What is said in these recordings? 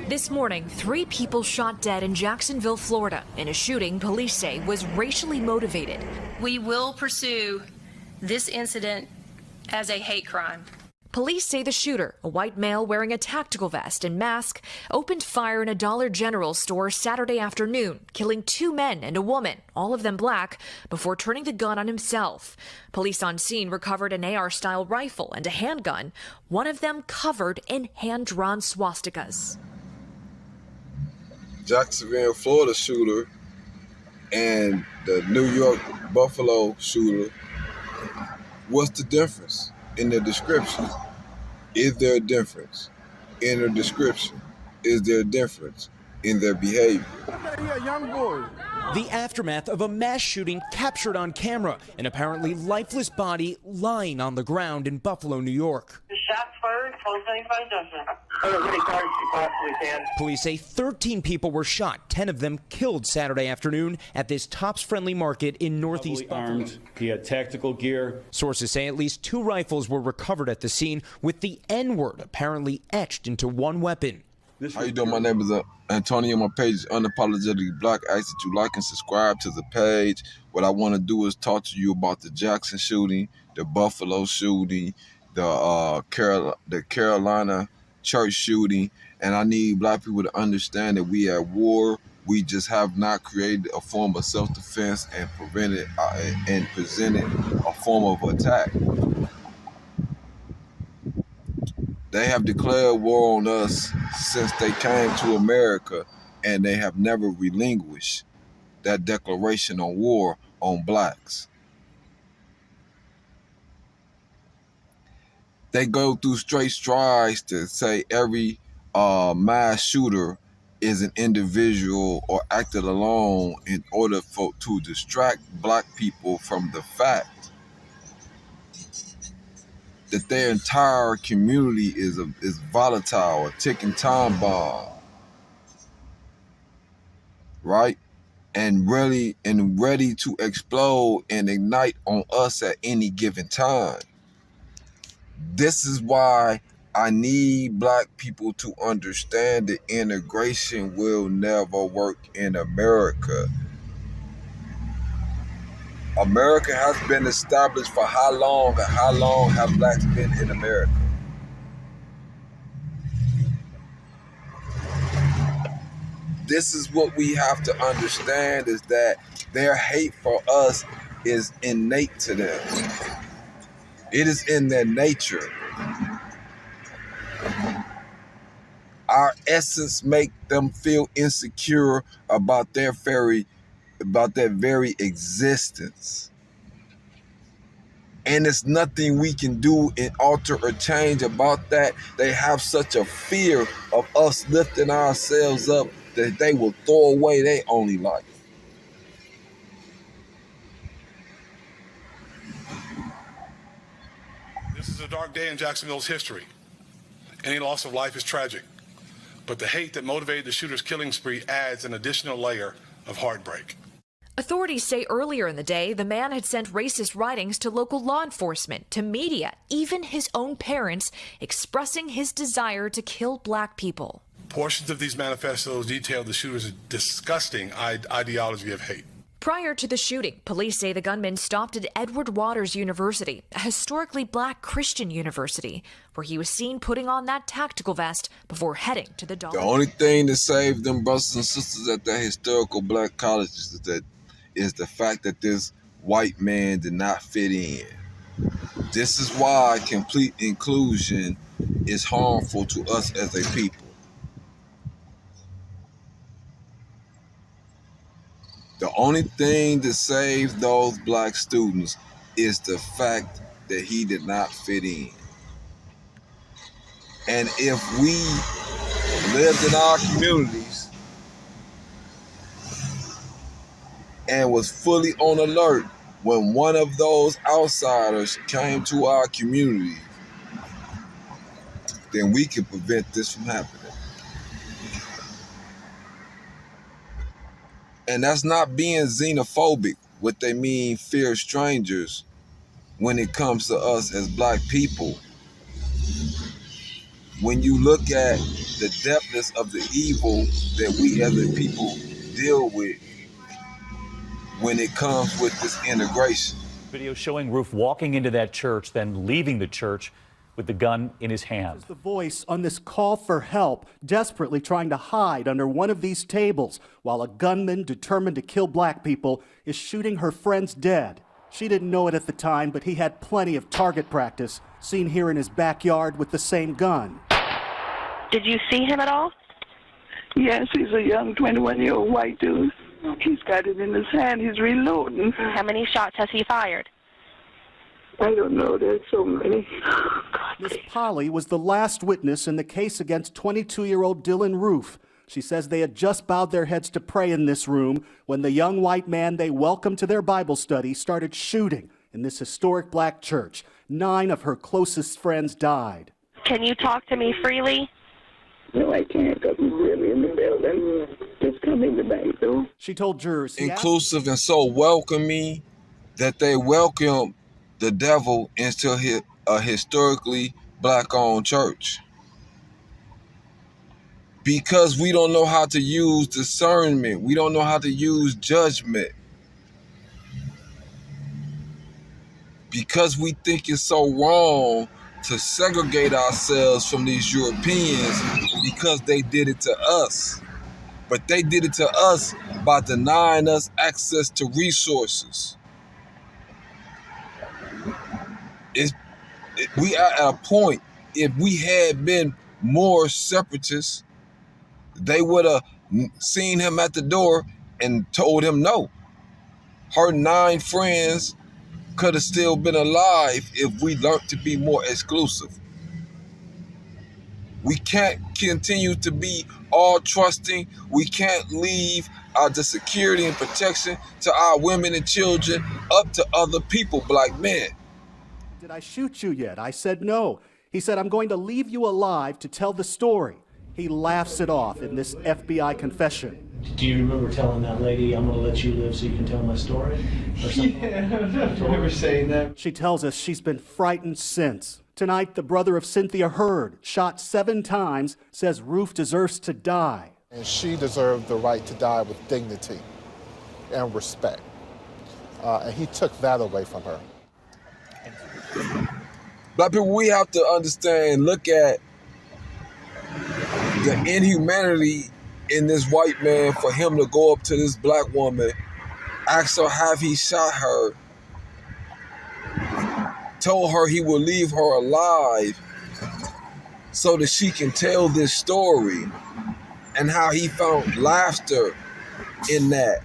This morning, 3 people shot dead in Jacksonville, Florida, in a shooting police say was racially motivated. We will pursue this incident as a hate crime. Police say the shooter, a white male wearing a tactical vest and mask, opened fire in a Dollar General store Saturday afternoon, killing 2 men and a woman, all of them black, before turning the gun on himself. Police on scene recovered an AR-style rifle and a handgun, one of them covered in hand-drawn swastikas. Jacksonville Florida shooter and the New York Buffalo shooter, what's the difference in their description? Is there a difference in their description? Is there a difference in their behavior? Yeah, young boy. The aftermath of a mass shooting captured on camera, an apparently lifeless body lying on the ground in Buffalo, New York. Shots fired, close 95 Junction. Police say 13 people were shot, 10 of them killed Saturday afternoon at this Tops Friendly Market in Northeast Buffalo. Armed, he had tactical gear. Sources say at least 2 rifles were recovered at the scene, with the N-word apparently etched into one weapon. How you doing? My name is Antonio. My page is Unapologetically Black. I ask that you like and subscribe to the page. What I want to do is talk to you about the Jackson shooting, the Buffalo shooting, the Carolina church shooting, and I need black people to understand that we at war. We just have not created a form of self-defense and presented a form of attack. They have declared war on us since they came to America, and they have never relinquished that declaration on war on blacks. They go through straight strides to say every mass shooter is an individual or acted alone in order to distract black people from the fact that their entire community is volatile, a ticking time bomb, right? And ready to explode and ignite on us at any given time. This is why I need black people to understand that integration will never work in America. America has been established for how long, and how long have blacks been in America? This is what we have to understand, is that their hate for us is innate to them. It is in their nature. Our essence make them feel insecure about their very existence. And it's nothing we can do and alter or change about that. They have such a fear of us lifting ourselves up that they will throw away their only life. This is a dark day in Jacksonville's history. Any loss of life is tragic, but the hate that motivated the shooter's killing spree adds an additional layer of heartbreak. Authorities say earlier in the day, the man had sent racist writings to local law enforcement, to media, even his own parents, expressing his desire to kill black people. Portions of these manifestos detail the shooter's disgusting ideology of hate. Prior to the shooting, police say the gunman stopped at Edward Waters University, a historically black Christian university, where he was seen putting on that tactical vest before heading to the Dollar. The only thing that saved them brothers and sisters at that historical black college is the fact that this white man did not fit in. This is why complete inclusion is harmful to us as a people. The only thing that saved those black students is the fact that he did not fit in. And if we lived in our communities and was fully on alert when one of those outsiders came to our community, then we could prevent this from happening. And that's not being xenophobic. What they mean, fear strangers, when it comes to us as black people. when you look at the depthness of the evil that we as a people deal with when it comes with this integration. Video showing Roof walking into that church, then leaving the church with the gun in his hand. The voice on this call for help, desperately trying to hide under one of these tables while a gunman determined to kill black people is shooting her friends dead. She didn't know it at the time, but he had plenty of target practice, seen here in his backyard with the same gun. Did you see him at all? Yes, he's a young 21-year-old white dude. He's got it in his hand. He's reloading. How many shots has he fired? I don't know. There's so many. Miss Polly was the last witness in the case against 22-year-old Dylan Roof. She says they had just bowed their heads to pray in this room when the young white man they welcomed to their Bible study started shooting in this historic black church. 9 of her closest friends died. Can you talk to me freely? No, I can't, because he's really in the building. Just come in the back door. She told jurors, inclusive and so welcoming that they welcome the devil into a historically black-owned church. Because we don't know how to use discernment. We don't know how to use judgment. Because we think it's so wrong to segregate ourselves from these Europeans because they did it to us. But they did it to us by denying us access to resources. We are at a point, if we had been more separatists, they would have seen him at the door and told him no. Her 9 friends could have still been alive if we learned to be more exclusive. We can't continue to be all trusting. We can't leave the security and protection to our women and children up to other people, black men. Did I shoot you yet? I said no. He said, I'm going to leave you alive to tell the story. He laughs it off in this FBI confession. Do you remember telling that lady, I'm going to let you live so you can tell my story? Or something? Yeah, I remember saying that. She tells us she's been frightened since. Tonight, the brother of Cynthia Hurd, shot 7 times, says Roof deserves to die. And she deserved the right to die with dignity and respect. And he took that away from her. Black people, we have to understand, look at the inhumanity in this white man for him to go up to this black woman, ask her have he shot her, told her he will leave her alive so that she can tell this story, and how he found laughter in that.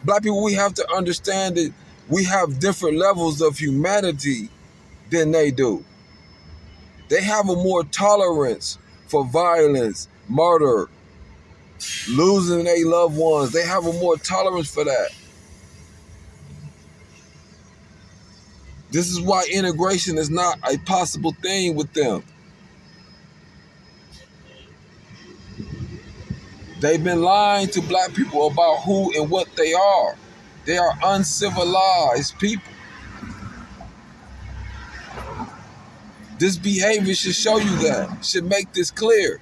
Black people, we have to understand that we have different levels of humanity than they do. They have a more tolerance for violence, murder, losing their loved ones. They have a more tolerance for that. This is why integration is not a possible thing with them. They've been lying to black people about who and what they are. They are uncivilized people. This behavior should show you that, should make this clear.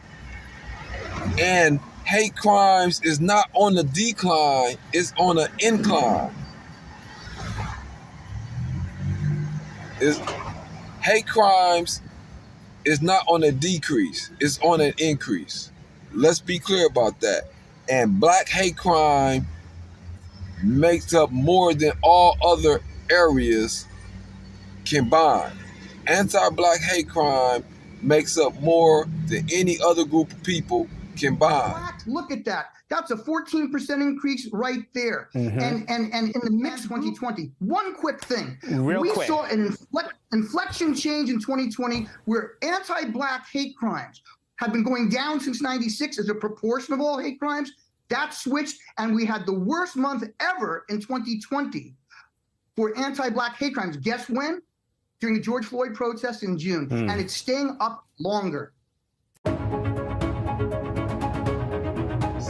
And hate crimes is not on the decline, it's on an incline. Hate crimes is not on a decrease, it's on an increase. Let's be clear about that. And black hate crime makes up more than all other areas combined. Anti-black hate crime makes up more than any other group of people combined. Look at that. That's a 14% increase right there. Mm-hmm. And in the mix 2020, one quick thing. We saw an inflection change in 2020 where anti-black hate crimes have been going down since 96 as a proportion of all hate crimes. That switched, and we had the worst month ever in 2020 for anti-black hate crimes. Guess when? During the George Floyd protests in June. And it's staying up longer.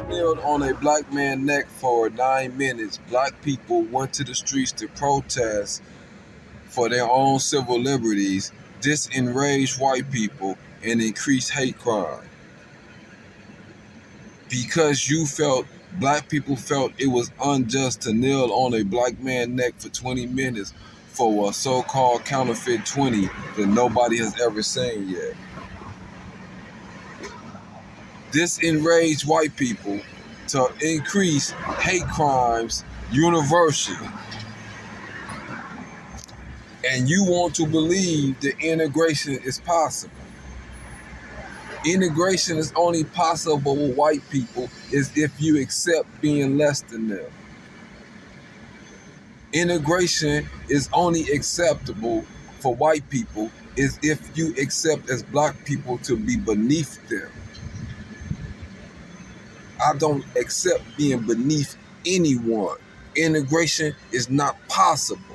Kneeled on a black man's neck for 9 minutes. Black people went to the streets to protest for their own civil liberties, This enraged white people and increased hate crime. Because black people felt it was unjust to kneel on a black man's neck for 20 minutes for a so-called counterfeit 20 that nobody has ever seen yet. This enraged white people to increase hate crimes universally. And you want to believe that integration is possible. Integration is only possible with white people is if you accept being less than them. Integration is only acceptable for white people is if you accept as black people to be beneath them. I don't accept being beneath anyone. Integration is not possible.